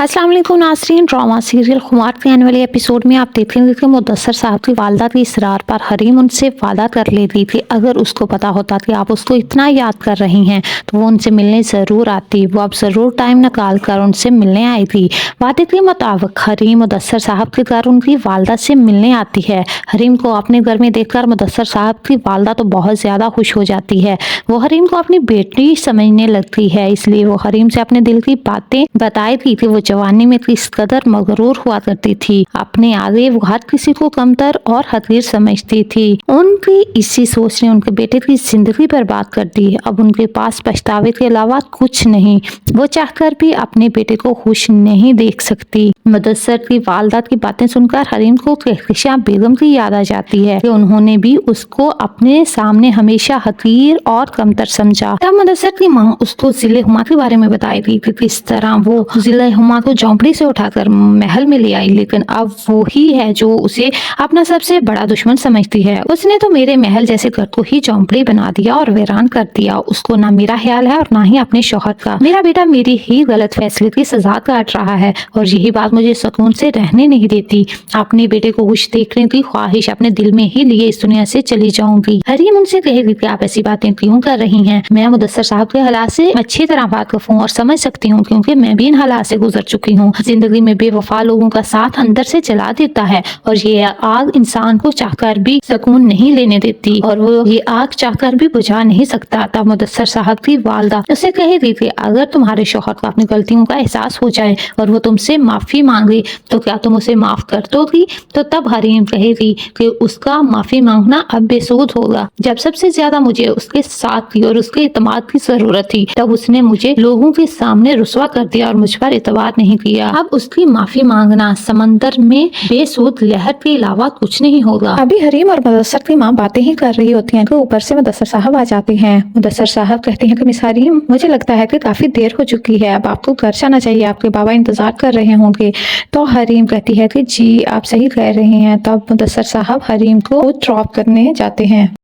अस्सलाम वालेकुम नाज़रीन। ड्रामा सीरियल खुमार के आने वाले एपिसोड में आप देखेंगे कि मुदस्सर साहब की वालदा के इसरार पर हरीम उनसे वादा कर लेती थी, अगर उसको पता होता कि आप उसको इतना याद कर रही हैं तो वो उनसे मिलने ज़रूर आती। वो अब ज़रूर टाइम निकाल कर उनसे मिलने आई थी। वादे के मुताबिक हरीम मुदस्सर साहब के घर उनकी वालदा से मिलने आती है। हरीम को अपने घर में देखकर मुदस्सर साहब की वालदा तो बहुत ज़्यादा खुश हो जाती है। वो हरीम को अपनी बेटी समझने लगती है, इसलिए वो हरीम से अपने दिल की बातें बताती थी। वो जवानी में किस कदर मगरूर हुआ करती थी, अपने आगे वो हर किसी को कमतर और हकीर समझती थी। उनकी इसी सोच ने उनके बेटे की जिंदगी बर्बाद कर दी। अब उनके पास पछतावे के अलावा कुछ नहीं। वो चाहकर भी अपने बेटे को खुश नहीं देख सकती। मुदस्सर की वालदा की बातें सुनकर हरीम को कहकशा बेगम की याद आ जाती है कि उन्होंने भी उसको अपने सामने हमेशा हकीर और कमतर समझा। तब मुदस्सर की माँ उसको जिले हुमा के बारे में बताई थी कि किस तरह वो जिले हुमा को झोंपड़ी से उठाकर महल में ले आई, लेकिन अब वो ही है जो उसे अपना सबसे बड़ा दुश्मन समझती है। उसने तो मेरे महल जैसे घर को ही झोंपड़ी बना दिया और वीरान कर दिया। उसको ना मेरा ख्याल है और ना ही अपने शौहर का। मेरा बेटा मेरी ही गलत फैसले की सजा काट रहा है और यही बात मुझे सुकून से रहने नहीं देती। अपने बेटे को खुश देखने की ख्वाहिश अपने दिल में ही लिए इस दुनिया से चली जाऊंगी। हरीम उनसे कहेगी कि आप ऐसी बातें क्यों कर रही हैं। मैं मुदस्सर साहब के हालात से अच्छी तरह वाकिफ हूँ और समझ सकती हूँ, क्योंकि मैं भी इन हालात से गुजर चुकी हूँ। जिंदगी में बेवफा लोगों का साथ अंदर से जला देता है और ये आग इंसान को चाहकर भी सुकून नहीं लेने देती और वो ये आग चाहकर भी बुझा नहीं सकता। तब मुदस्सर साहब की वालदा उसे कहेगी कि अगर तुम्हारे शौहर को अपनी गलतियों का एहसास हो जाए और वो तुमसे माफी मांगे तो क्या तुम उसे माफ कर दोगी। तो तब हरीम कहेगी कि उसका माफी मांगना अब बेसूद होगा। जब सबसे ज्यादा मुझे उसके साथ थी और उसके इत्मीनान की जरूरत थी, तब उसने मुझे लोगों के सामने रुसवा कर दिया और मुझ पर एतबार नहीं किया। अब उसकी माफी मांगना समंदर में बेसूद लहर के अलावा कुछ नहीं होगा। अभी हरीम और मुदस्सर की माँ बातें ही कर रही होती हैं कि ऊपर से मुदस्सर साहब आ जाते हैं। मुदस्सर साहब कहते हैं कि मिस हरीम, मुझे लगता है कि काफी देर हो चुकी है, अब आपको घर जाना चाहिए, आपके बाबा इंतजार कर रहे होंगे। तो हरीम कहती है कि जी आप सही कह रहे हैं। तब मुदस्सर साहब हरीम को ड्रॉप करने जाते हैं।